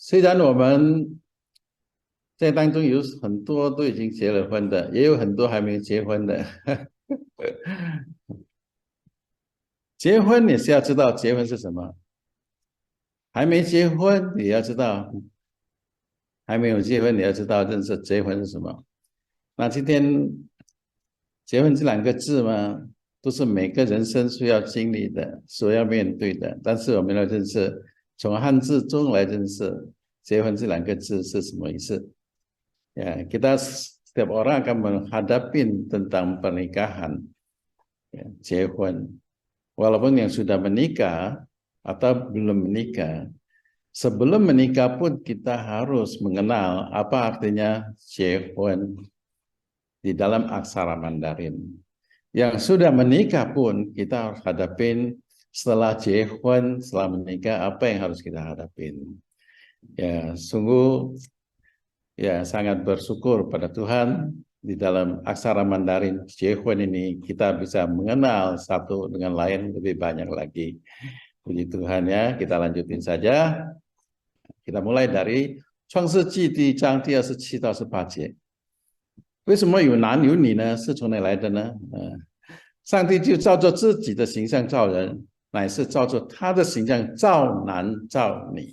虽然我们在当中有很多都已经结了婚的，也有很多还没结婚的。结婚你是要知道结婚是什么，还没结婚你要知道，还没有结婚你要知道认识结婚是什么。那今天结婚这两个字嘛，都是每个人生需要经历的，所要面对的。但是我们要认识，从汉字中来认识结婚这两个字是什么意思。Ya, kita setiap orang akan menghadapi tentang pernikahan, ya, 结婚. Walaupun yang sudah menikah atau belum menikah, sebelum menikah pun kita harus mengenal apa artinya 结婚 di dalam aksara Mandarin. Yang sudah menikah pun kita harus hadapin setelah 结婚, setelah menikah apa yang harus kita hadapin. Ya, sungguh ya sangat bersyukur pada Tuhan di dalam aksara Mandarin 结婚 ini kita bisa mengenal satu dengan lain lebih banyak lagi. Puji Tuhan ya, kita lanjutin saja. Kita mulai dari 创世纪第一章第27到28节。为什么有男有女呢？是从哪来的呢？上帝就照着自己的形象造人，乃是照着他的形象造男造女。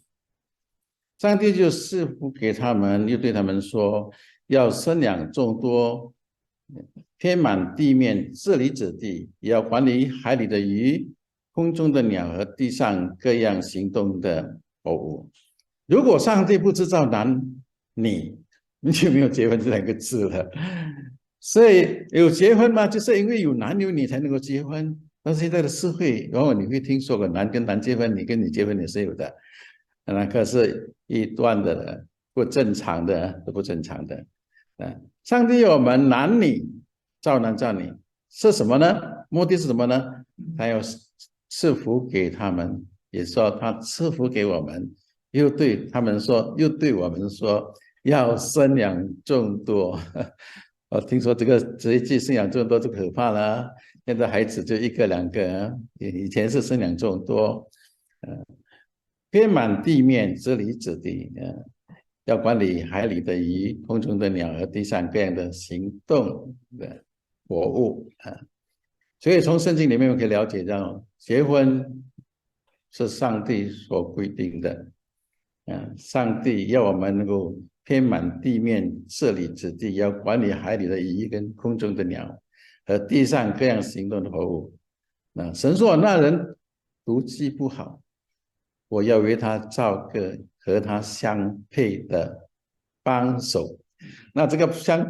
上帝就赐福给他们，又对他们说，要生养众多，遍满地面，治理子地，也要管理海里的鱼，空中的鸟和地上各样行动的活物。如果上帝不制造男女，你就没有结婚这两个字了。所以有结婚嘛，就是因为有男有女才能够结婚。但是现在的社会，往往你会听说过男跟男结婚，女跟女结婚也是有的。那可是一段的不正常的，不正常的。上帝要我们男女造男造女是什么呢？目的是什么呢？他要赐福给他们，也说他赐福给我们，又对他们说，又对我们说，要生养众多。我听说这一句生养众多就可怕了，现在孩子就一个两个，以前是生养众多。遍满地面，治理子地，要管理海里的鱼、空中的鸟和地上各样的行动的活物啊。所以从圣经里面我可以了解到，结婚是上帝所规定的，上帝要我们能够遍满地面，治理子地，要管理海里的鱼跟空中的鸟和地上各样行动的活物。神说那人独居不好，我要为他造个和他相配的帮手。那这个相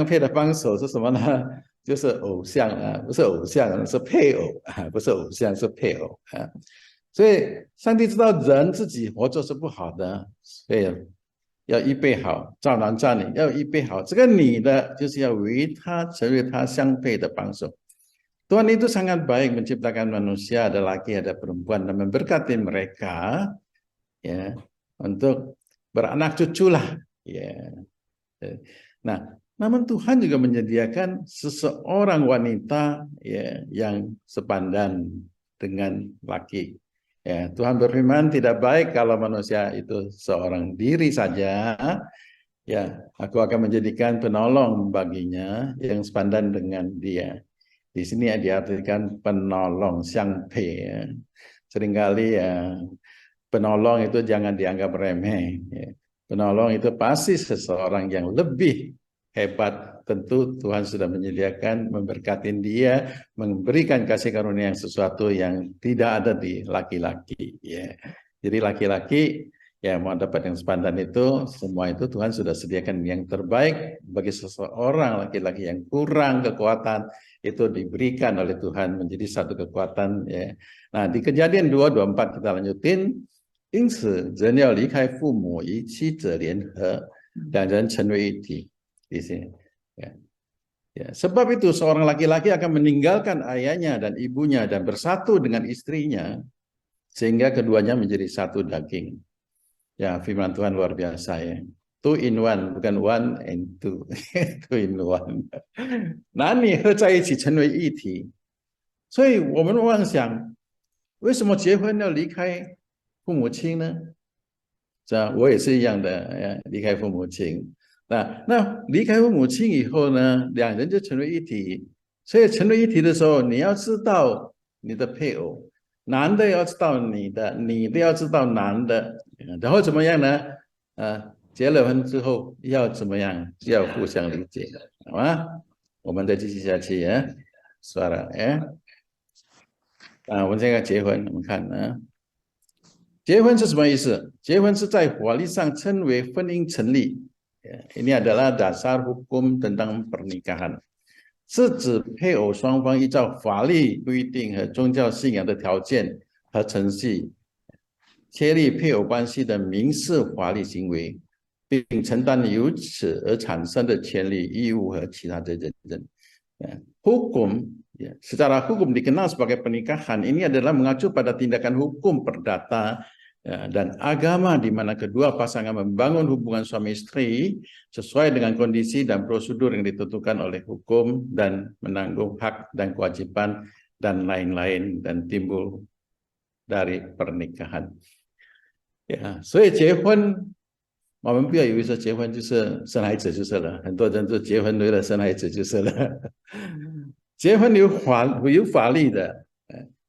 配的帮手是什么呢？就是偶像啊，不是偶像，是配偶啊，不是偶像，是配偶啊。所以上帝知道人自己活着是不好的，所以要预备好，造男造女要预备好。这个女的就是要为他成为他相配的帮手。Tuhan itu sangat baik menciptakan manusia, ada laki ada perempuan, dan memberkati mereka ya untuk beranak cucu lah ya. Nah, namun Tuhan juga menyediakan seseorang wanita ya yang sepandan dengan laki. Ya, Tuhan berfirman tidak baik kalau manusia itu seorang diri saja. Ya, aku akan menjadikan penolong baginya yang sepandan dengan dia. Di sini diartikan penolong, Xiangpei. Ya. Seringkali ya, penolong itu jangan dianggap remeh. Ya. Penolong itu pasti seseorang yang lebih hebat. Tentu Tuhan sudah menyediakan, memberkati dia, memberikan kasih karunia yang sesuatu yang tidak ada di laki-laki. Ya. Jadi laki-laki ya mau dapat yang sepandan itu, semua itu Tuhan sudah sediakan yang terbaik bagi seseorang laki-laki yang kurang kekuatan, itu diberikan oleh Tuhan menjadi satu kekuatan ya. Nah, di Kejadian 2:24 kita lanjutin. 因此，人要离开父母，与妻子联合，两人成为一体。Di sini. Ya. Ya. Sebab itu seorang laki-laki akan meninggalkan ayahnya dan ibunya dan bersatu dengan istrinya, sehingga keduanya menjadi satu daging. Ya, firman Tuhan luar biasa ya. Two in one, bukan one and two. Two in one. 男女合在一起成为一体。所以我们妄想，为什么结婚要离开父母亲呢？是吧？我也是一样的，离开父母亲。那离开父母亲以后呢，两人就成为一体。所以成为一体的时候，你要知道你的配偶，男的要知道你的，女的要知道男的，然后怎么样呢？结了婚之后要怎么样？要互相理解，好吗？我们再继续下去啊，算了，我们现在结婚，我们看啊。结婚是什么意思？结婚是在法律上称为婚姻成立。Ini adalah dasar hukum tentang pernikahan，是指配偶双方依照法律规定和宗教信仰的条件和程序，确立配偶关系的民事法律行为，并承担由此而产生的权利、义务和其他责任。Hukum, secara hukum dikenal sebagai pernikahan, ini adalah mengacu pada tindakan hukum perdata dan agama di mana kedua pasangan membangun hubungan suami istri sesuai dengan kondisi dan prosedur yang ditentukan oleh hukum dan menanggung hak dan kewajiban dan lain-lain dan timbul dari pernikahan. 所以结婚我们不要以为说结婚就是生孩子就是了，很多人就结婚为了生孩子就是了。结婚有法律的，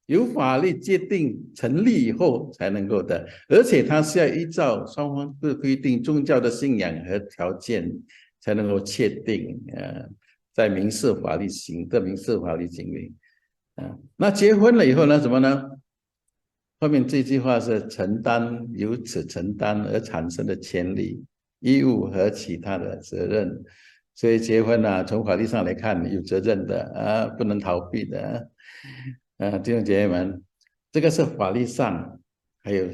有法律界定成立以后才能够的，而且它是要依照双方的规定、宗教的信仰和条件才能够确定。在民事法律行为。那结婚了以后呢，怎么呢？后面这句话是承担由此承担而产生的权利、义务和其他的责任。所以结婚从法律上来看有责任的不能逃避的。弟兄姐妹们，这个是法律上还有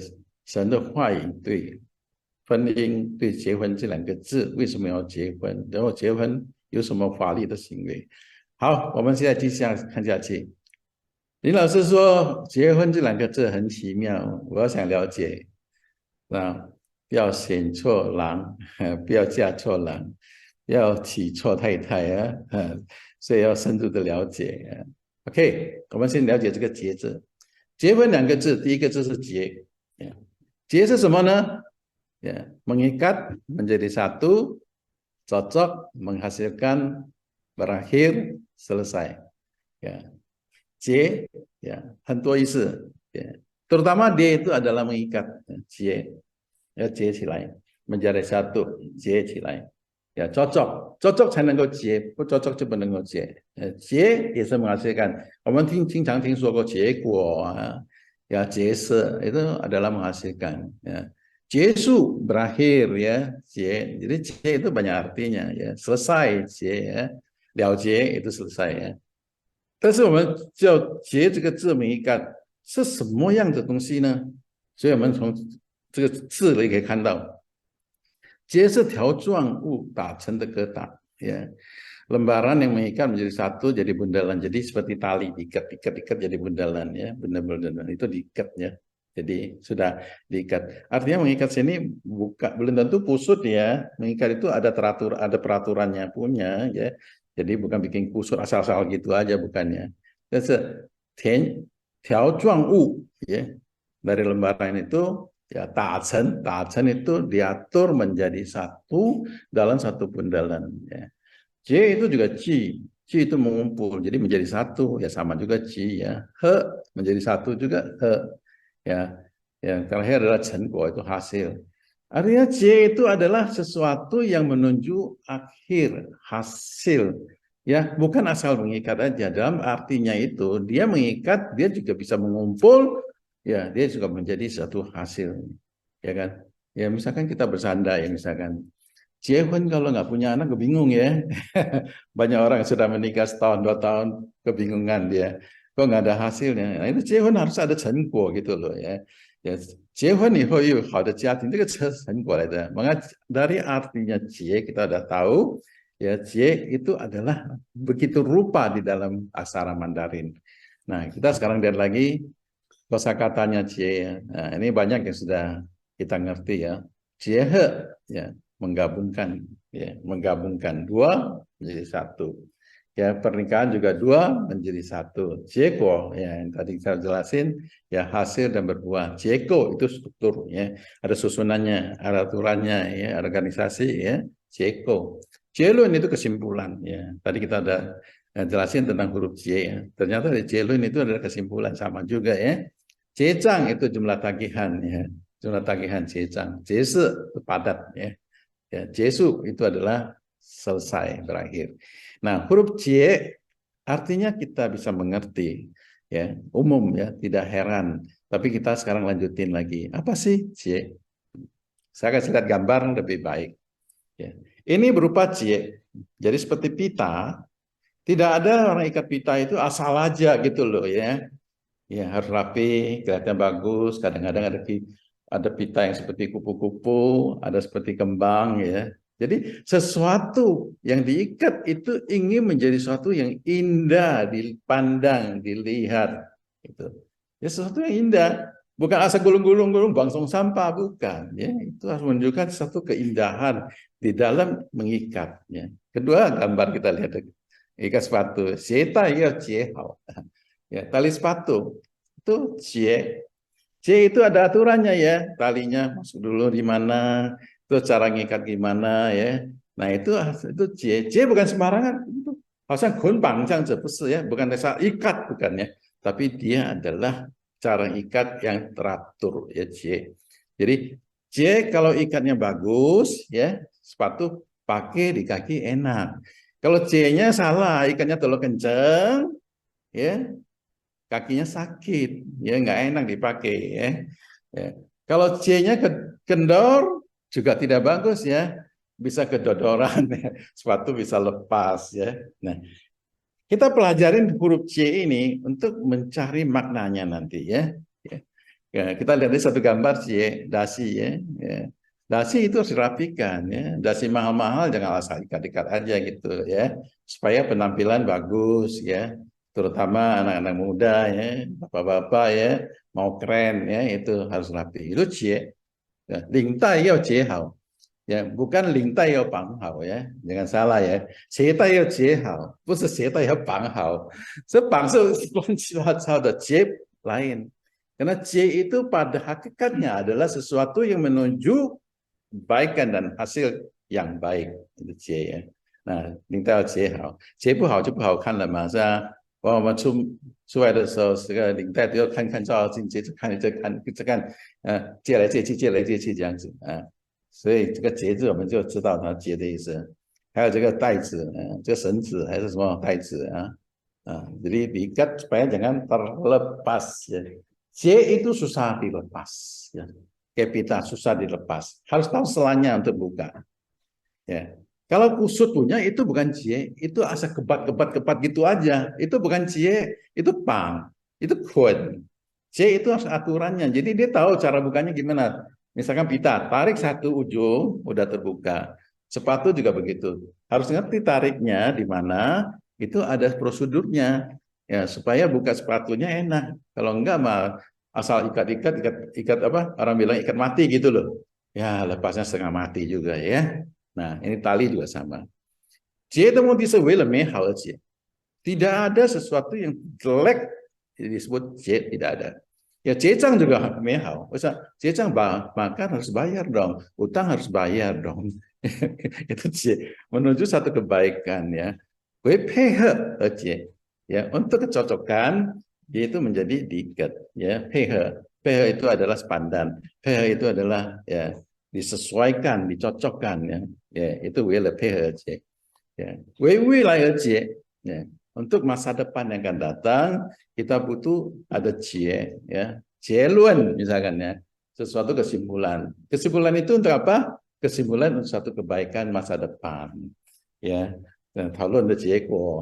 神的话语对婚姻、对结婚这两个字为什么要结婚，然后结婚有什么法律的行为。好，我们现在继续看下去。林老师说结婚这两个字很奇妙，我要想了解，不要选错郎，不要嫁错郎，要娶错太太所以要深入的了解。OK， 我们先了解这个结字。结婚两个字，第一个字是结，结是什么呢？mengikat menjadi satu, cocok, menghasilkan, berakhir, selesai。结很多意思，terutama dia itu adalah mengikat， 结要结起来 menjadi satu， 结起来cocok 才能够结，不cocok就不能够结。结也是 menghasilkan， 我们经常听说过结果结色 itu adalah menghasilkan。结束 berakhir结， jadi 结 itu banyak artinya selesai 结了结 itu selesai。但是我们叫结这个字mengikat是什么样的东西呢？所以我们从这个字里可以看到，结是条状物打成的疙瘩lembaran yang mengikat menjadi satu jadi bundalan, jadi seperti tali diikat jadi bundalan bundalan itu diikat jadi sudah diikat. Artinya mengikat sini belum tentu pusut mengikat itu ada peraturannya punya jadi bukan bikin kusut asal-asal gitu aja bukannya. 但是条状物dari lembaran itu打成itu diatur menjadi satu dalam satu bundalan J itu juga J itu mengumpul jadi menjadi satu sama juga J He menjadi satu juga He yang terakhir adalah cenko itu hasil. Artinya J itu adalah sesuatu yang menunjuk akhir, hasil. Bukan asal mengikat aja. Dalam artinya itu, dia mengikat, dia juga bisa mengumpul, dia juga menjadi satu hasil. Kan? Misalkan kita bersandar misalkan.结婚kalau nggak punya anak kebingung Banyak orang yang sudah menikah setahun, 2 tahun, kebingungan dia. Kok nggak ada hasilnya. Nah, itu 结婚 harus ada 成果 gitu loh结婚以后又有好的家庭，这个是成果来的。Maka dari artinya 结 kita udah tahu, 结 itu adalah begitu rupa di dalam aksara Mandarin. Nah, kita sekarang lihat lagi kosakatanya 结 Nah, ini banyak yang sudah kita ngerti 结合 menggabungkan 2 menjadi 1 Ya, pernikahan juga dua menjadi satu. Jeko ya yang tadi saya jelasin ya hasil dan berbuah. Jeko itu struktur ya, ada susunannya, ada aturannya ya, ada organisasi ya. Jeko. Jelun itu kesimpulan ya. Tadi kita ada jelasin tentang huruf J ya. Ternyata di Jelun itu adalah kesimpulan sama juga ya. Jecang itu jumlah tagihan ya. Jumlah tagihan jecang. Jese itu padat ya. Ya, Jesu itu adalah selesai, berakhir. Nah, huruf J artinya kita bisa mengerti, ya, umum ya, tidak heran. Tapi kita sekarang lanjutin lagi. Apa sih J? Saya kasih lihat gambar lebih baik. Ya. Ini berupa J. Jadi seperti pita, tidak ada orang ikat pita itu asal aja gitu loh ya. Ya harus rapi, kelihatan bagus. Kadang-kadang ada pita yang seperti kupu-kupu, ada seperti kembang ya. Jadi sesuatu yang diikat itu ingin menjadi sesuatu yang indah dipandang, dilihat. Gitu. Ya sesuatu yang indah, bukan asal gulung-gulung bangsong sampah, bukan. Ya itu harus menunjukkan satu keindahan di dalam mengikat. Ya. Kedua gambar kita lihat ikat sepatu, seta ya ciehao. Ya, tali sepatu itu C. C itu ada aturannya ya, talinya masuk dulu di mana, itu cara ngikat gimana ya. Nah, itu C. C bukan sembarangan, itu harusnya gunpang ya, bukan asal ikat bukan ya, tapi dia adalah cara ikat yang teratur ya C. Jadi C kalau ikatnya bagus ya, sepatu pakai di kaki enak. Kalau C-nya salah, ikatnya terlalu kenceng ya, kakinya sakit, ya nggak enak dipakai ya. Ya. Kalau C-nya kendor juga tidak bagus ya, bisa kedodoran ya. Sepatu bisa lepas ya. Nah, kita pelajarin huruf C ini untuk mencari maknanya nanti ya. Ya. Ya, kita lihat di satu gambar C, dasi ya. Ya. Dasi itu harus dirapikan ya. Dasi mahal-mahal jangan asal ikat-ikat aja gitu ya. Supaya penampilan bagus ya. Terutama anak-anak muda ya, bapak-bapak ya, mau keren ya, itu harus rapi. Itu C. Ya, ling tai yao jie hao. Ya, bukan ling tai yao bang hao ya. Jangan salah ya. Xie tai yao jie hao, 不是鞋带要绑好。这绑是乱七八糟的，结 lain. Karena J itu pada hakikatnya adalah sesuatu yang menuju kebaikan dan hasil yang baik. Itu J ya. Nah，领导结好，结不好就不好看了嘛，是吧？我们出来的时候，这个领带都要看看照镜，接着看这看，借来借去，借来借去这样子啊。所以这个结字我们就知道它结的意思。还有这个带子，这个绳子还是什么带子啊？jadi diikat supaya jangan terlepas ya. C itu susah dilepas ya. Kapita susah dilepas. Harus tahu selanya untuk buka. Ya. Kalau kusut punya itu bukan C, itu asal kebat gitu aja. Itu bukan C, itu pang, itu kun. C itu harus aturannya. Jadi dia tahu cara bukanya gimana. Misalkan pita, tarik satu ujung udah terbuka. Sepatu juga begitu. Harus ngerti tariknya di mana, itu ada prosedurnya. Ya, supaya buka sepatunya enak. Kalau enggak mah asal ikat apa? Orang bilang ikat mati gitu loh. Ya, lepasnya setengah mati juga ya. Nah, ini tali juga sama. Tidak ada sesuatu yang jelek disebut J, tidak ada. Ya, jecang juga mehao. Jecang makan harus bayar dong, utang harus bayar dong. Itu J, menuju satu kebaikan ya. Ya, untuk kecocokan itu menjadi diikat ya. Phe itu adalah sepandan. Phe itu adalah ya disesuaikan, dicocokkan ya. Ya, itu phe. Ya. Ya. Untuk masa depan yang akan datang, kita butuh ada cie, ya, jelun misalkan ya, sesuatu kesimpulan. Kesimpulan itu untuk apa? Kesimpulan untuk satu kebaikan masa depan, ya. Dan kalau ada jeko,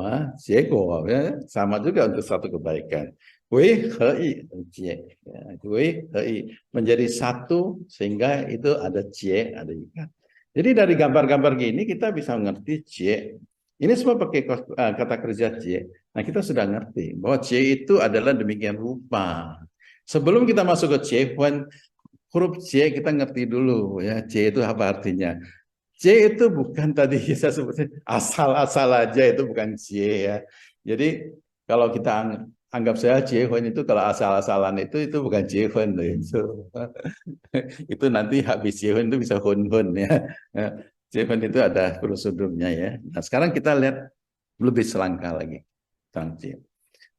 ya, sama juga untuk satu kebaikan. Menjadi satu sehingga itu ada cie, ada ikat. Jadi dari gambar-gambar gini kita bisa mengerti cie. Ini semua pakai kata kerja C. Nah, kita sudah ngerti bahwa C itu adalah demikian rupa. Sebelum kita masuk ke C, huruf C kita ngerti dulu ya. C itu apa artinya? J itu bukan tadi saya sebutnya asal-asal aja, itu bukan J ya. Jadi kalau kita anggap saya Jehun itu kalau asal-asalan itu bukan Jehun itu. Itu nanti habis Jehun itu bisa Hun-Hun ya. Jehun itu ada prosedurnya ya. Nah, sekarang kita lihat lebih selangkah lagi tentang J.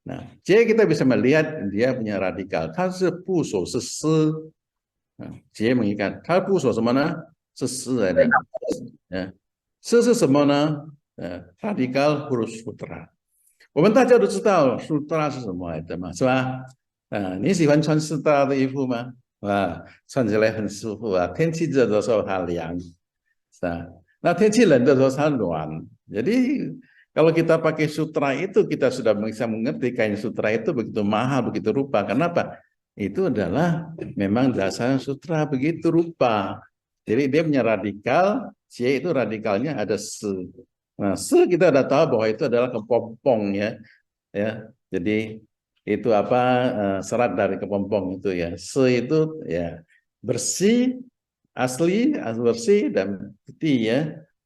Nah, J kita bisa melihat dia punya radikal.它是部首是诗，J mengikat. 它部首什么呢？是诗来的。诗是什么呢？radikal huruf sutra。我们大家都知道 sutra 是什么来的嘛，是吧？你喜欢穿 sutra 的衣服吗？穿起来很舒服啊。天气热的时候它凉，是吧？那天气冷的时候它暖。Jadi kalau kita pakai sutra itu kita sudah bisa mengerti kain sutra itu begitu mahal, begitu rupa. Kenapa? Itu adalah memang dasar sutra begitu rupa. Jadi dia punya radikal, C itu radikalnya ada se. Nah, se kita sudah tahu bahwa itu adalah kepompong ya. Jadi itu apa serat dari kepompong itu ya. Se itu ya bersih, asli bersih dan putih ya,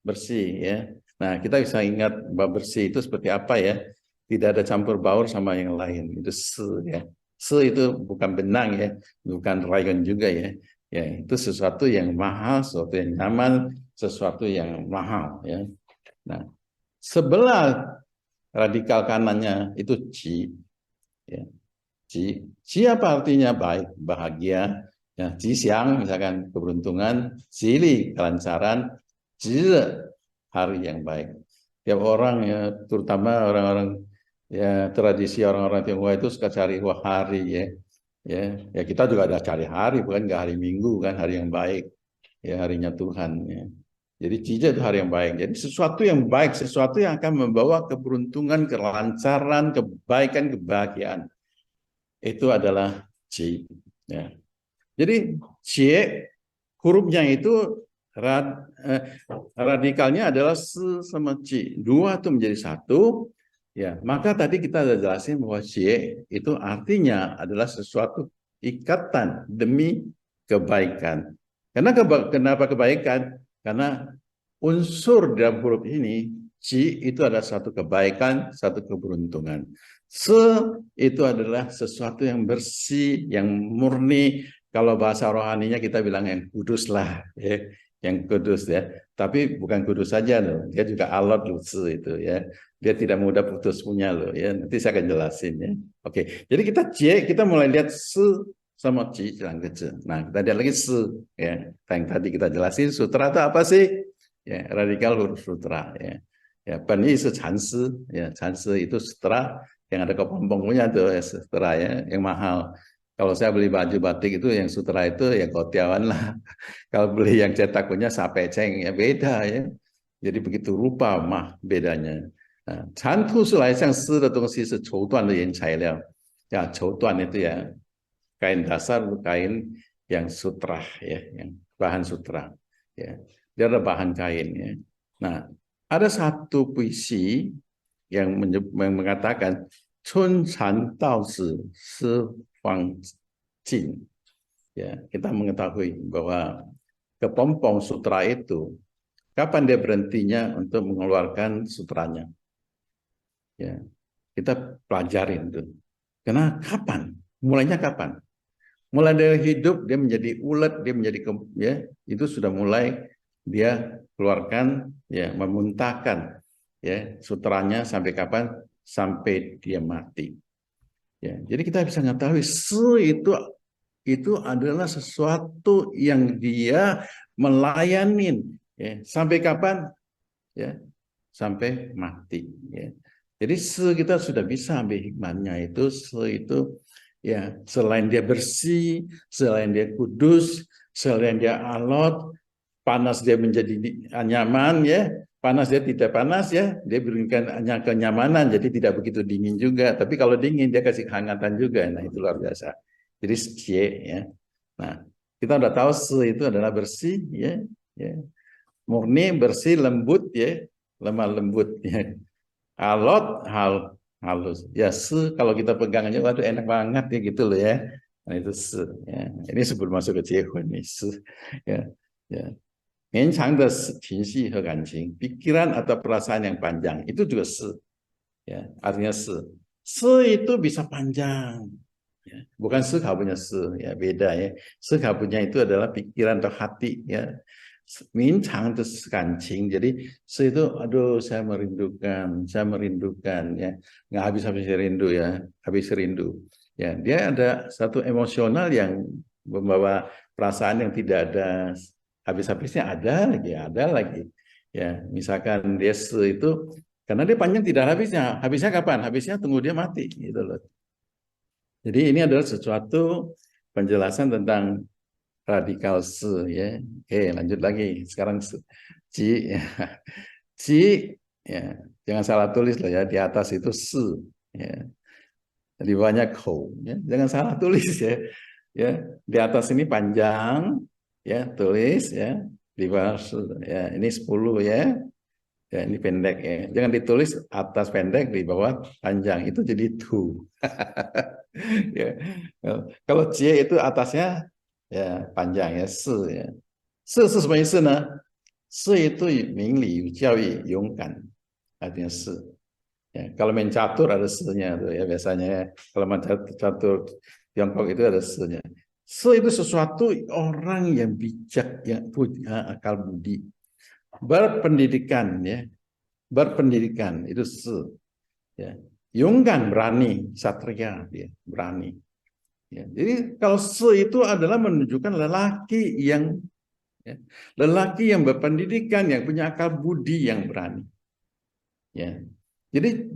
bersih ya. Nah, kita bisa ingat bahwa bersih itu seperti apa ya. Tidak ada campur baur sama yang lain. Itu se ya. Se itu bukan benang ya, bukan rayon juga ya. Ya, itu sesuatu yang mahal, sesuatu yang nyaman, sesuatu yang mahal ya. Nah, sebelah radikal kanannya itu Ji. Ya. Ji. Ji apa artinya? Baik, bahagia. Ya, Ji siang misalkan keberuntungan, Jili kelancaran, Jile hari yang baik. Tiap orang ya, terutama orang-orang ya tradisi orang-orang Tionghoa itu suka cari hari ya. Ya kita juga ada cari hari, bukan nggak hari Minggu kan, hari yang baik, ya harinya Tuhan. Ya. Jadi Cija itu hari yang baik. Jadi sesuatu yang baik, sesuatu yang akan membawa keberuntungan, kelancaran, kebaikan, kebahagiaan. Itu adalah C. Ya. Jadi C hurufnya itu radikalnya adalah S sama C. Dua itu menjadi satu. Ya, maka tadi kita sudah jelasin bahwa C itu artinya adalah sesuatu ikatan demi kebaikan. Kenapa kebaikan? Karena unsur dalam huruf ini, C itu adalah satu kebaikan, satu keberuntungan. Se itu adalah sesuatu yang bersih, yang murni. Kalau bahasa rohaninya kita bilang yang kudus lah, ya. Yang kudus ya. Tapi bukan kudus saja loh, dia juga alot loh itu ya. Dia tidak mudah putus punya loh ya. Nanti saya akan jelasin ya. Oke, jadi kita mulai lihat se sama ci jalan kecil. Nah, kita lihat lagi se ya. Yang tadi kita jelasin sutra itu apa sih? Ya, radikal huruf sutra ya. Ya, Pani itu cansi ya, cansi itu sutra yang ada kepompongnya tuh ya, sutra ya, yang mahal. Kalau saya beli baju batik itu yang sutra itu ya kotiawan lah. Kalau beli yang cetak punya sapeceng ya beda ya. Jadi begitu rupa mah bedanya. 长途是来像丝的东西是绸缎的原材料ya绸缎itu ya kain dasar kain yang sutra ya yang bahan sutra ya dia ada bahan kain ya. Nah ada satu puisi yang mengatakan 春蚕到死丝方尽 ya kita mengetahui bahwa kepompong sutra itu kapan dia berhentinya untuk mengeluarkan sutranya. Ya, kita pelajarin tuh. Karena kapan? Mulainya kapan? Mulai dari hidup dia menjadi ulet, dia menjadi ya, itu sudah mulai dia keluarkan ya, memuntahkan ya sutranya sampai kapan? Sampai dia mati. Ya, jadi kita bisa mengetahui itu adalah sesuatu yang dia melayanin ya, sampai kapan? Ya, sampai mati ya. Jadi kita sudah bisa ambil hikmahnya itu itu ya selain dia bersih, selain dia kudus, selain dia alot, panas dia menjadi nyaman ya, panas dia tidak panas ya, dia berikan hanya kenyamanan jadi tidak begitu dingin juga, tapi kalau dingin dia kasih kehangatan juga. Nah, itu luar biasa. Jadi ya. Nah, kita udah tahu itu adalah bersih ya, murni, bersih, lembut ya, lemah lembut ya. Alot halus ya kalau kita pegang aja waduh enak banget ya gitu loh ya. Nah itu ya. Ini sebelum masuk ke Cihun nih ya. Ya 绵长的情绪和感情, pikiran atau perasaan yang panjang, itu juga se. Ya, artinya se. Se itu bisa panjang. Ya, bukan sekau punya se, ya beda ya. Sekau punya itu adalah pikiran atau hati, ya. Mincang itu kancing, jadi se itu, aduh saya merindukan, ya, nggak habis-habis rindu ya, habis rindu, ya. Dia ada satu emosional yang membawa perasaan yang tidak ada habis-habisnya, ada lagi, ya. Misalkan dia se itu, karena dia panjang tidak habisnya, habisnya kapan? Habisnya tunggu dia mati, gitu loh. Jadi ini adalah sesuatu penjelasan tentang radikal se, ya. Oke, lanjut lagi. Sekarang ci, ya. Ci, ya. Jangan salah tulis loh ya. Di atas itu se, ya. Di bawahnya kou, ya. Jangan salah tulis ya. Ya, di atas ini panjang, ya, tulis ya. Di bawah se, ya. Ini 10 ya. Ya, ini pendek ya. Jangan ditulis atas pendek, di bawah panjang. Itu jadi tu. Ya. Kalau cie itu atasnya ya panjang ya, se ya. Se是什么意思呢？se itu 明理、有教育、勇敢，artinya se. Ya, kalau main catur ada se-nya tuh ya biasanya ya. Kalau main catur Tiongkok itu ada se-nya. Se itu sesuatu orang yang bijak, yang punya akal budi, berpendidikan ya, berpendidikan itu se. Ya. Yungkan berani, satria dia berani. Ya, jadi kalau se itu adalah menunjukkan lelaki yang, ya, lelaki yang berpendidikan, yang punya akal budi, yang berani. Ya, jadi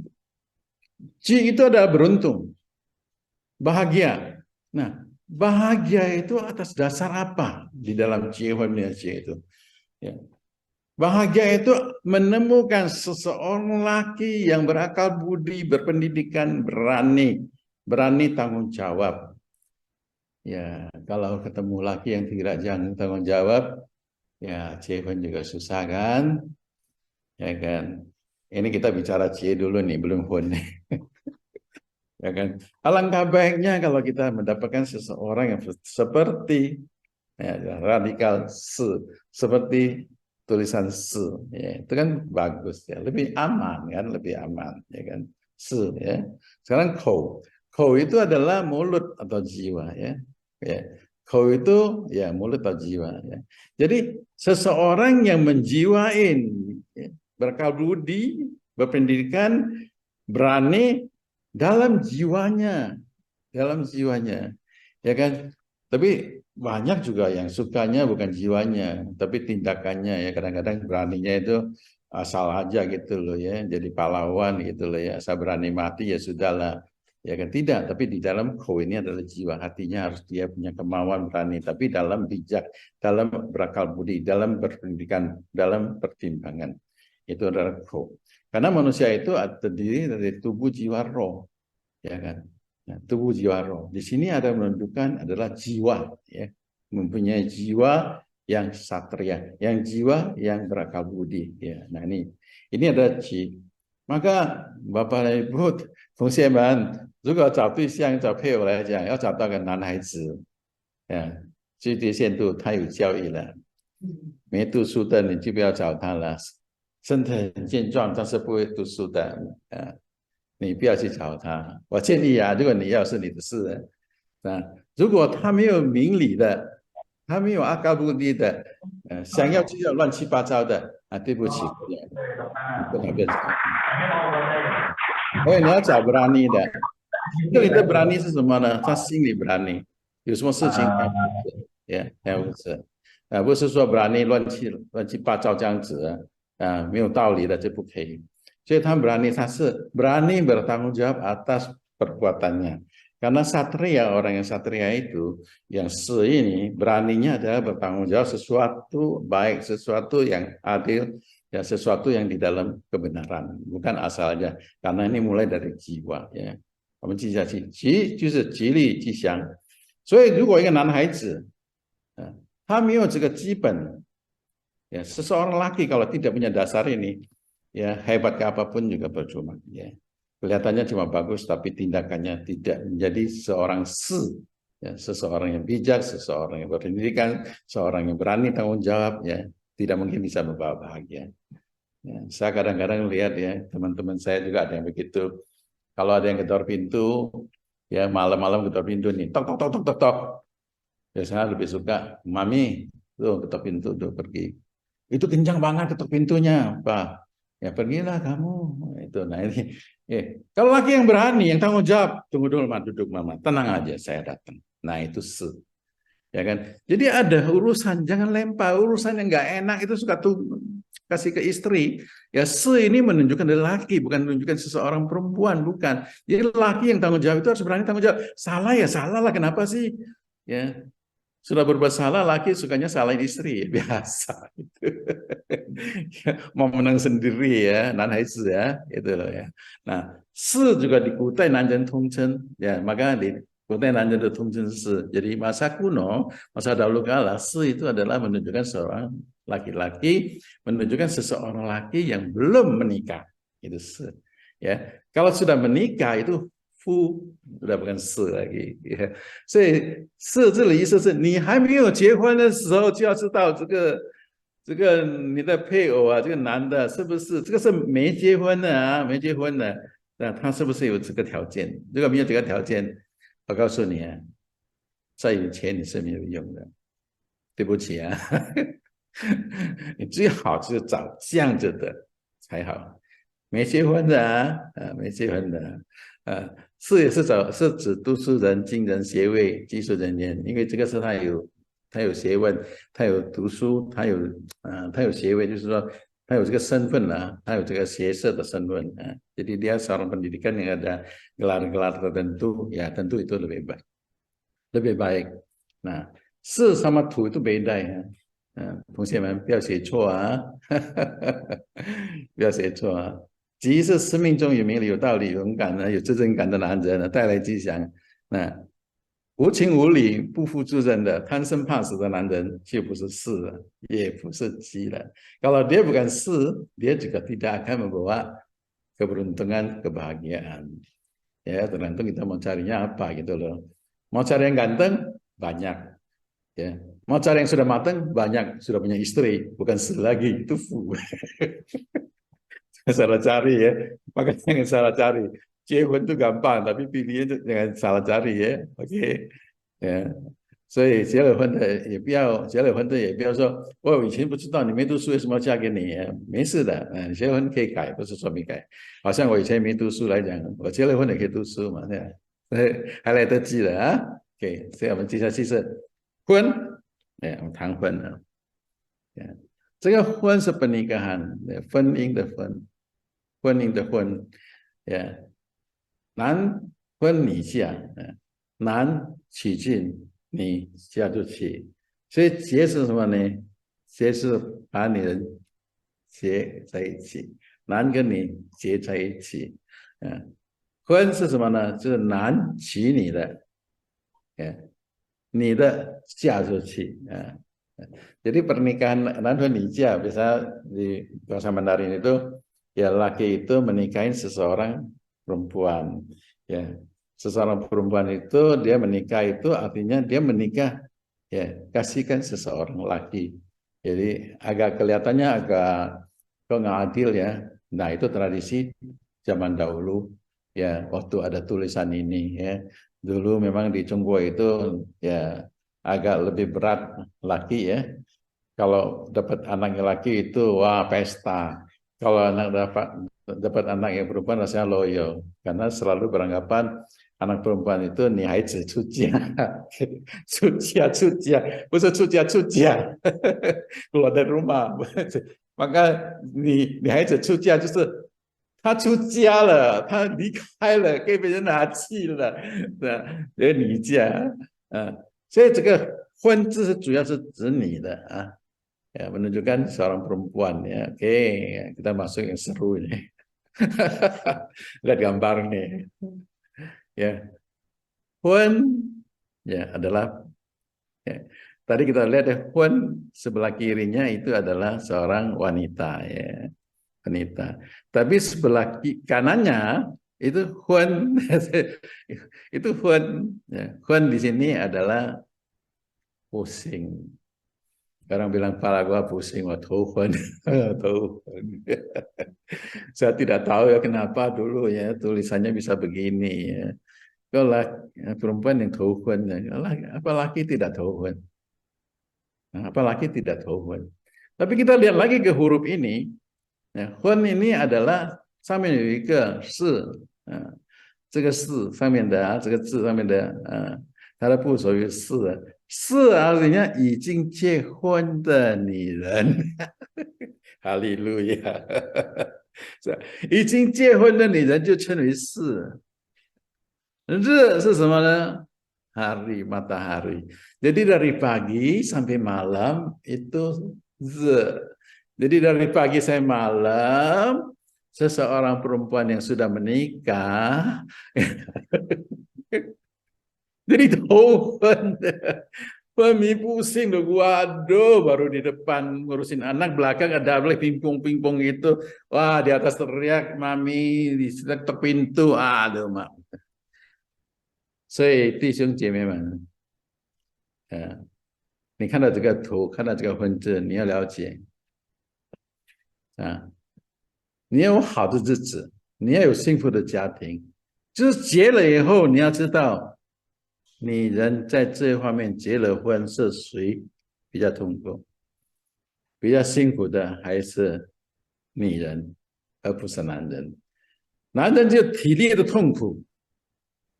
ci itu adalah beruntung, bahagia. Nah, bahagia itu atas dasar apa di dalam ci itu? Ya. Bahagia itu menemukan seseorang laki yang berakal budi, berpendidikan, berani tanggung jawab. Ya, kalau ketemu laki yang tidak tanggung jawab, ya cewek juga susah kan? Ya kan? Ini kita bicara cie dulu nih, belum hun. Ya kan? Alangkah baiknya kalau kita mendapatkan seseorang yang seperti ya, radikal se, seperti tulisan se, ya, itu kan bagus ya, lebih aman kan, lebih aman ya kan, se ya. Sekarang kou itu adalah mulut atau jiwa ya, ya. Kou itu ya mulut atau jiwa ya. Jadi seseorang yang menjiwain, ya, berakal budi, berpendidikan, berani dalam jiwanya, ya kan. Tapi banyak juga yang sukanya bukan jiwanya, tapi tindakannya ya. Kadang-kadang beraninya itu asal aja gitu loh ya, jadi pahlawan gitu loh ya, asal berani mati ya sudahlah. Ya kan, tidak, tapi di dalam kou ini adalah jiwa, hatinya harus dia punya kemauan berani, tapi dalam bijak, dalam berakal budi, dalam berpendidikan, dalam pertimbangan. Itu adalah kou. Karena manusia itu terdiri dari tubuh, jiwa, roh, ya kan. Nah, tubuh, jiwa, roh. Di sini ada menunjukkan adalah jiwa, ya, mempunyai jiwa yang satria, yang jiwa yang berakal budi. Ya, nah ini ada ci. Maka Bapak dan Ibu同学们，如果找对象找配偶来讲，要找到个男孩子，最低限度他有教育了，没读书的你就不要找他了，身体很健壮但是不会读书的，你不要去找他。我建议啊，如果你要是你的事啊，如果他没有明理的，他没有阿高布地的，想要就要乱七八糟的啊，对不起，不能变成。所以你要找berani的，这里的berani是什么呢？他心里berani，有什么事情他负责，他负责，不是说berani乱七八糟这样子没有道理的就不可以。所以他berani，他是berani bertanggung jawab atas perbuatannya. Karena satria, orang yang satria itu, yang se ini, beraninya adalah bertanggung jawab sesuatu baik, sesuatu yang adil, ya sesuatu yang di dalam kebenaran, bukan asal aja. Karena ini mulai dari jiwa, ya. 我们记下去，吉就是吉利吉祥。所以如果一个男孩子，他没有这个基本，ya seseorang laki kalau tidak punya dasar ini, ya hebat ke apapun juga percuma, ya. Kelihatannya cuma bagus tapi tindakannya tidak menjadi seorang ya, seseorang yang bijak, seseorang yang berpendidikan, seorang yang berani tanggung jawab, ya, tidak mungkin bisa membawa bahagia. Ya, saya kadang-kadang lihat ya, teman-teman saya juga ada yang begitu. Kalau ada yang ketok pintu, ya malam-malam ketok pintu nih, tok tok tok tok tok tok. Biasanya lebih suka, mami, tuh ketok pintu tuh pergi. Itu kencang banget ketok pintunya, Pak. Ya pergilah kamu. Itu, nah ini. Kalau laki yang berani, yang tanggung jawab, tunggu dulu, mama, duduk mama, tenang aja, saya datang. Nah itu ya kan. Jadi ada urusan, jangan lempar urusan yang nggak enak itu suka tuh kasih ke istri. Ya ini menunjukkan dari laki, bukan menunjukkan seseorang perempuan, bukan. Jadi laki yang tanggung jawab itu harus berani tanggung jawab. Salah ya salah lah, kenapa sih? Ya sudah berbuat salah, laki sukanya salahin istri, biasa. Gitu. Mau menang sendiri ya, nanhaizi ya, itu loh ya. Nah, juga dikutai nanjen tongchen, ya maka dikutai nanjen tongchen Jadi masa kuno, masa dahulu kala, itu adalah menunjukkan seorang laki-laki, menunjukkan seseorang laki yang belum menikah. Itu ya. Kalau sudah menikah itu fu, sudah bukan lagi. Ya. 所以这里意思是你还没有结婚的时候就要知道这个你的配偶啊，这个男的是不是这个是没结婚的啊，没结婚的，那他是不是有这个条件？如果没有这个条件，我告诉你啊，再有钱你是没有用的，对不起啊，你最好是找这样子的才好，没结婚的啊，没结婚的，也是指读书人、经人、学位、技术人员，因为这个是他有学问，他有读书，他有学位，就是说他有这个身份啊，他有这个学社的身份啊，jadi dia seorang pendidikan yang ada gelar-gelar tertentu, ya tentu itu lebih baik, lebih baik. Nah, 是 sama 土 itu beda ya. 同学们不要写错啊，不要写错啊。吉是生命中有名的、有道理、勇敢的、有责任感的男人，带来吉祥。那无情无理、不负责任的、贪生怕死的男人，就不是士了，也不是吉了。Kalau dia bukan士， dia juga tidak akan membawa keberuntungan, kebahagiaan. Ya, tergantung kita mau carinya apa gitu loh. Mau cari yang ganteng, banyak. Ya, mau cari yang sudah matang, banyak. Sudah punya istri, bukan lagi, itu fu. Salah cari ya, makanya jangan salah cari. 结婚就gampang, tapi pilihnya jangan salah cari ya, oke? Ya, 所以结了婚的也不要说，我以前不知道你没读书，为什么要嫁给你？没事的，结婚可以改，不是说没改。好像我以前没读书来讲，我结了婚也可以读书嘛，对吧？还来得及的啊。OK， 所以我们接下去是婚，我们谈婚了。这个婚是pernikahan，婚姻的婚，婚姻的婚，男婚女嫁，男娶进，女嫁出去。所以结是什么呢？结是把女人结在一起，男跟女结在一起。婚是什么呢？就是男娶女的，女的嫁出去。Jadi pernikahan dan nikah bisa di bahasa Mandarin itu ya laki itu menikahin seseorang perempuan, ya seseorang perempuan itu dia menikah itu artinya dia menikah ya kasihkan seseorang laki. Jadi agak kelihatannya agak nggak adil ya. Nah itu tradisi zaman dahulu ya waktu ada tulisan ini ya. Dulu memang di Cungguo itu ya agak lebih berat laki ya. Kalau dapat anak laki itu wah pesta. Kalau dapat anak yang perempuan rasanya loyo karena selalu beranggapan anak perempuan itu nihaizi cucia. Cucia, bukan cucia. Keluar dari rumah. Maka nihaizi cucia 就是他出家了，他离开了，给别人拿去了，这离家，所以这个婚字是主要是指你的啊，ya, menunjukkan seorang perempuan ya. Oke, kita masuk yang seru ini. Lihat gambar nih. Ya, Huan ya adalah ya. Tadi kita lihat ya, Huan sebelah kirinya itu adalah seorang wanita ya. Wanita. Tapi sebelah kanannya itu Huan itu Huan ya. Huan di sini adalah pusing. Orang bilang kepala gua pusing, wah Tuhan, Tuhan. Saya tidak tahu ya kenapa dulu ya tulisannya bisa begini ya. Kalau perempuan yang Tuhan, apalagi tidak Tuhan, apalagi tidak Tuhan. Tapi kita lihat lagi ke huruf ini, ya, Huan ini adalah 上面有一个是，这个是上面的这个字上面的它的部首有是人家已经结婚的女人，哈利路亚，已经结婚的女人就称为是。日是什么呢？Hari, matahari. Jadi dari pagi sampai malam itu ze. Jadi dari pagi sampai malam seseorang perempuan yang sudah menikah jadi Tuhan Mami pusing loh, waduh, baru di depan ngurusin anak, belakang ada pingpong-pingpong itu, wah di atas teriak, mami di dekat pintu, aduh mak. 所以弟兄姐妹们，你看到这个图，看到这个文字，你要了解啊，你要有好的日子，你要有幸福的家庭，就是结了以后，你要知道，女人在这一方面结了婚是谁比较痛苦，比较辛苦的还是女人，而不是男人。男人就体力的痛苦，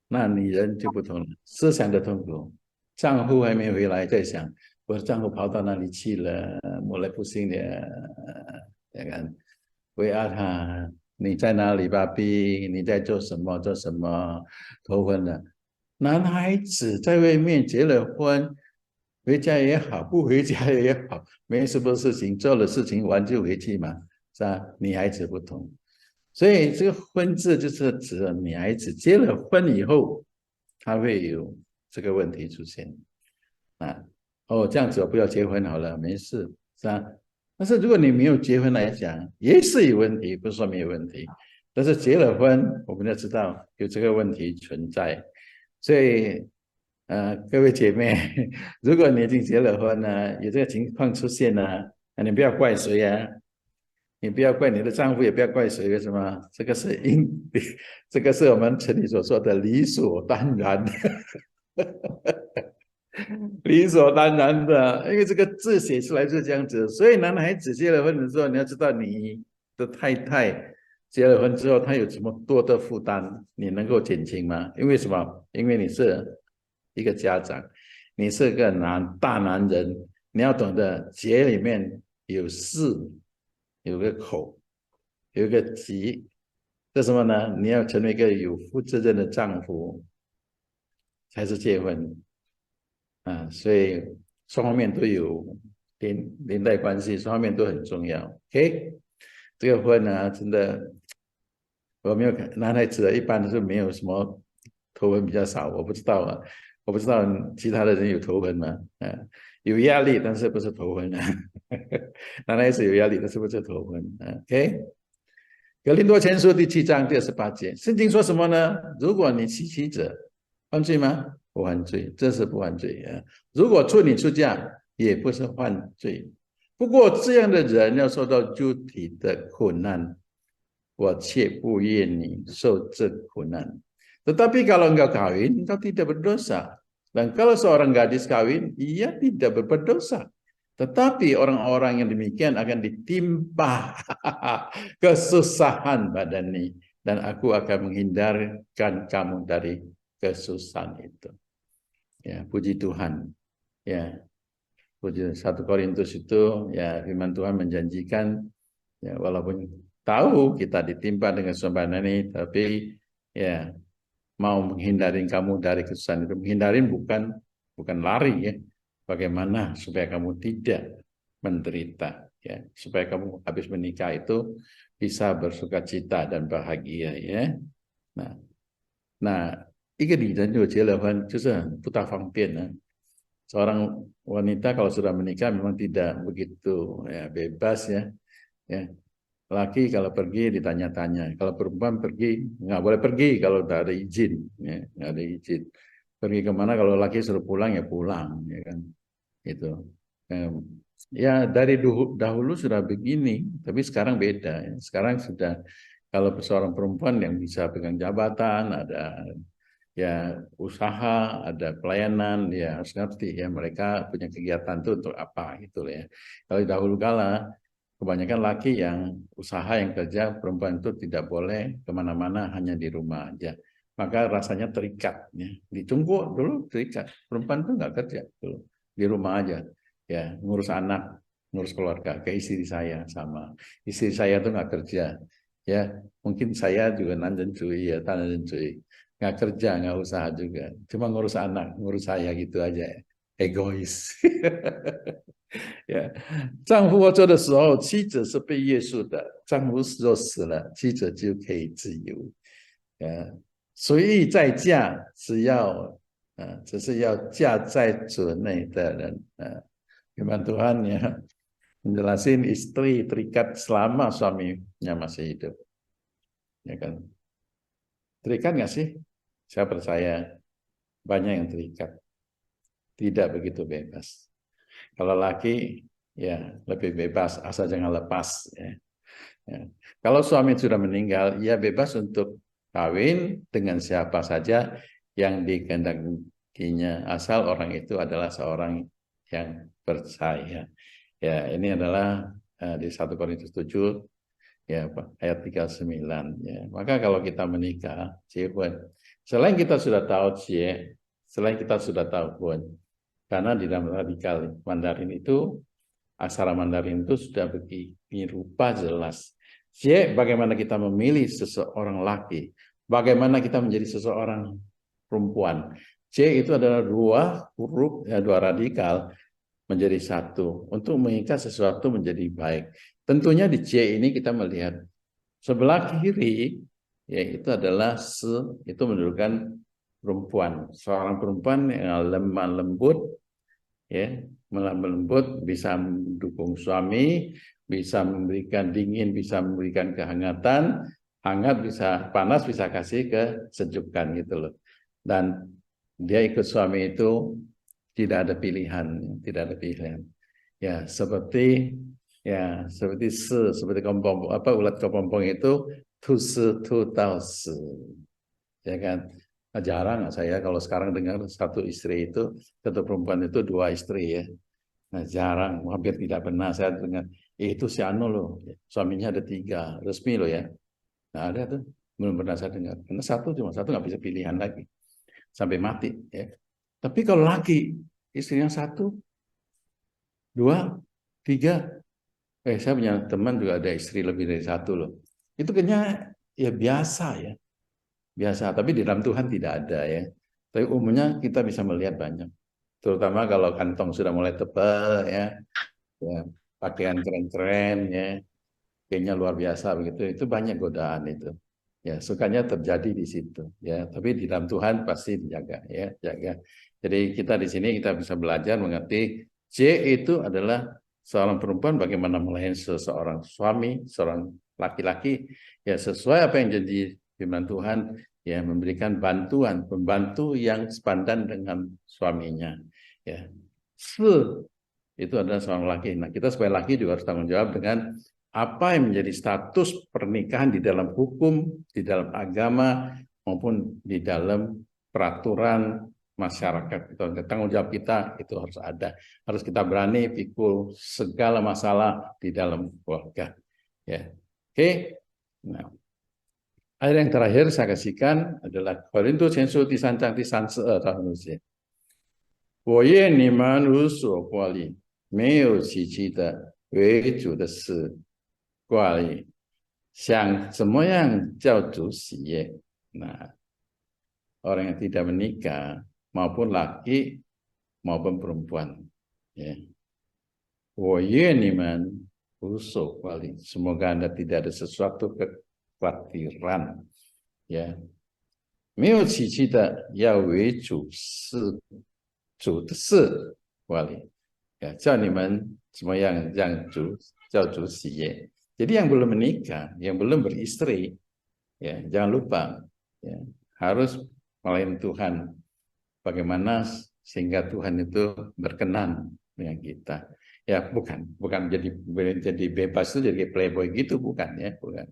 那女人就不同了，思想的痛苦。丈夫还没回来，在想我的丈夫跑到哪里去了，mulai pusing dia, ya kan? WA 他，你在哪里爸比？你在做什么？做什么？头婚了。男孩子在外面结了婚，回家也好，不回家也好，没什么事情，做了事情完就回去嘛，是吧？女孩子不同。所以这个婚字就是指女孩子结了婚以后，她会有这个问题出现啊。哦，这样子我不要结婚好了，没事，是吧？但是如果你没有结婚来讲，也是有问题，不是说没有问题。但是结了婚，我们要知道有这个问题存在。所以，各位姐妹，如果你已经结了婚了，有这个情况出现了，你不要怪谁啊。你不要怪你的丈夫，也不要怪谁，为什么？这个是这个是我们城里所说的理所当然，理所当然的，因为这个字写出来就是这样子。所以男孩子结了婚的时候，你要知道你的太太结了婚之后，她有这么多的负担，你能够减轻吗？因为什么？因为你是一个家长，你是个大男人，你要懂得节里面有事。有个口，有个急，这什么呢？你要成为一个有负责任的丈夫，才是结婚啊。所以双方面都有连带关系，双方面都很重要。OK， 这个婚呢，真的我没有看男孩子一般都是没有什么头纹比较少，我不知道啊，我不知道其他的人有头纹吗？有压力，但是不是头婚啊？男孩子有压力，但是不是头婚 ？OK， 格林多前书第7章第28节，圣经说什么呢？如果你妻者犯罪吗？不犯罪，这是不犯罪啊。如果处女出嫁，也不是犯罪。不过这样的人要受到肉体的苦难，我却不愿你受这苦难。Tetapi kalau engkau kawin, engkau tidak berdosa. Dan kalau seorang gadis kawin, ia tidak berbuat dosa. Tetapi orang-orang yang demikian akan ditimpa kesusahan badani. Dan aku akan menghindarkan kamu dari kesusahan itu. Ya, puji Tuhan. Ya, puji 1 Korintus itu, ya firman Tuhan menjanjikan, ya walaupun tahu kita ditimpa dengan kesusahan ini, tapi ya mau menghindarin kamu dari kesusahan itu. Menghindarin bukan lari ya. Bagaimana supaya kamu tidak menderita ya. Supaya kamu habis menikah itu bisa bersukacita dan bahagia ya. Nah, 一个女人如果结了婚就是很不大方便呢。Seorang wanita kalau sudah menikah memang tidak begitu ya bebas ya. Ya, laki kalau pergi ditanya-tanya, kalau perempuan pergi nggak boleh pergi kalau tidak ada izin, ya, nggak ada izin. Pergi kemana kalau laki suruh pulang ya pulang, ya kan, itu. Ya dari dahulu sudah begini, tapi sekarang beda. Ya. Sekarang sudah kalau seorang perempuan yang bisa pegang jabatan, ada ya usaha, ada pelayanan, ya harus ngerti ya mereka punya kegiatan itu untuk apa gitu ya. Kalau dahulu kala kebanyakan laki yang usaha yang kerja, perempuan itu tidak boleh kemana-mana, hanya di rumah aja. Maka rasanya terikat ya. Di Cungku dulu terikat, perempuan itu nggak kerja dulu, di rumah aja ya, ngurus anak, ngurus keluarga. Kayak istri saya sama, istri saya tuh nggak kerja ya, mungkin saya juga nanjen cuy ya, nanjen cuy, nggak kerja, nggak usaha juga, cuma ngurus anak, ngurus saya gitu aja, egois. 丈夫活着的时候，妻子是被约束的；丈夫若死了，妻子就可以自由。随意再嫁，只是要嫁在主内的人。Firman Tuhan ya menjelasin istri terikat selama suaminya masih hidup, ya kan? Terikat nggak sih? Saya percaya banyak yang terikat, tidak begitu bebas. Kalau laki ya lebih bebas, asal jangan lepas. Ya. Ya. Kalau suami sudah meninggal, ia bebas untuk kawin dengan siapa saja yang dikehendakinya, asal orang itu adalah seorang yang percaya. Ya, ini adalah di 1 Korintus 7 ya ayat 39 ya. Maka kalau kita menikah, selain kita sudah tahu selain kita sudah tahu pun, karena di dalam radikal Mandarin itu, aksara Mandarin itu sudah begini rupa jelas. Bagaimana kita memilih seseorang laki, bagaimana kita menjadi seseorang perempuan. Itu adalah dua huruf, ya, dua radikal menjadi satu untuk mengikat sesuatu menjadi baik. Tentunya di C ini kita melihat sebelah kiri, yaitu adalah itu menunjukkan perempuan, seorang perempuan yang lemah lembut, ya, lembut, bisa mendukung suami, bisa memberikan dingin, bisa memberikan kehangatan, hangat bisa panas, bisa kasih kesejukan gitu loh. Dan dia ikut suami itu tidak ada pilihan, tidak ada pilihan. Ya, seperti seperti kepompong ulat kepompong itu tu tau se. Ya kan? Nah, jarang saya kalau sekarang dengar satu istri itu, satu perempuan itu dua istri ya. Nah, jarang, hampir tidak pernah saya dengar. Itu si Anu loh, suaminya ada tiga, resmi loh ya. Nah, ada tuh, belum pernah saya dengar. Karena cuma satu nggak bisa pilihan lagi sampai mati. Ya. Tapi kalau laki, istrinya satu, dua, tiga. Saya punya teman juga ada istri lebih dari satu loh. Itu kayaknya ya biasa ya, biasa. Tapi di dalam Tuhan tidak ada ya. Tapi umumnya kita bisa melihat banyak. Terutama kalau kantong sudah mulai tebal ya, pakaian keren-keren ya, kayaknya luar biasa begitu. Itu banyak godaan itu. Ya, sukanya terjadi di situ ya. Tapi di dalam Tuhan pasti dijaga ya, jaga. Jadi kita di sini kita bisa belajar mengerti C itu adalah seorang perempuan bagaimana melayani seseorang suami, seorang laki-laki ya sesuai apa yang jadi firman Tuhan ya, memberikan bantuan, pembantu yang sepadan dengan suaminya ya. Itu adalah seorang laki. Nah, kita sebagai laki juga harus tanggung jawab dengan apa yang menjadi status pernikahan di dalam hukum, di dalam agama, maupun di dalam peraturan masyarakat. Itu tanggung jawab kita itu harus ada. Harus kita berani pikul segala masalah di dalam keluarga. Ya. Oke. Nah, ayat yang terakhir saya kasihkan adalah Korintus yang sudah disancang tahun 我愿你们无所挂虑，没有崎岖的为主的事挂虑，想怎么样叫主喜悦。Nah, orang yang tidak menikah maupun laki maupun perempuan, ya. 我愿你们无所挂虑. Semoga Anda tidak ada sesuatu kekhawatiran, ya. 没有崎岖的要为主的事挂虑。Ya, 叫你们怎么样让叫主喜悦. Jadi yang belum menikah, yang belum beristri, ya jangan lupa ya, harus melayani Tuhan. Bagaimana sehingga Tuhan itu berkenan dengan kita. Ya, bukan jadi bebas itu jadi playboy gitu, bukan ya, bukan.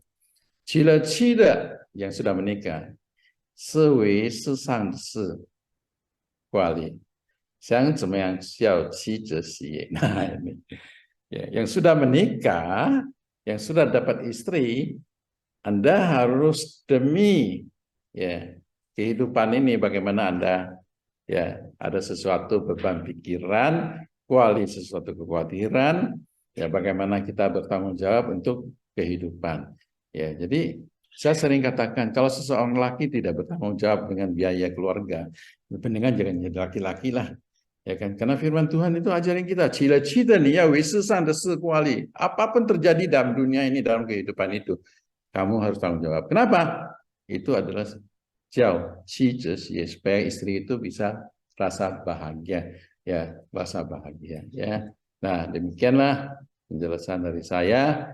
娶了妻的 yang sudah menikah, 是为世上的事挂虑，想怎么样叫妻子喜悦. Nah ini, ya, yang sudah menikah, yang sudah dapat istri, Anda harus demi ya kehidupan ini bagaimana Anda ya ada sesuatu beban pikiran, sesuatu kekhawatiran, ya bagaimana kita bertanggung jawab untuk kehidupan. Ya, jadi saya sering katakan kalau seseorang laki tidak bertanggung jawab dengan biaya keluarga, mendingan jangan jadi laki-laki lah. Ya kan? Karena firman Tuhan itu ajarin kita, cita-cita nih ya wisisan kuali. Apapun terjadi dalam dunia ini, dalam kehidupan itu, kamu harus tanggung jawab. Kenapa? Itu adalah jauh, supaya istri itu bisa rasa bahagia, ya rasa bahagia. Ya, nah demikianlah penjelasan dari saya.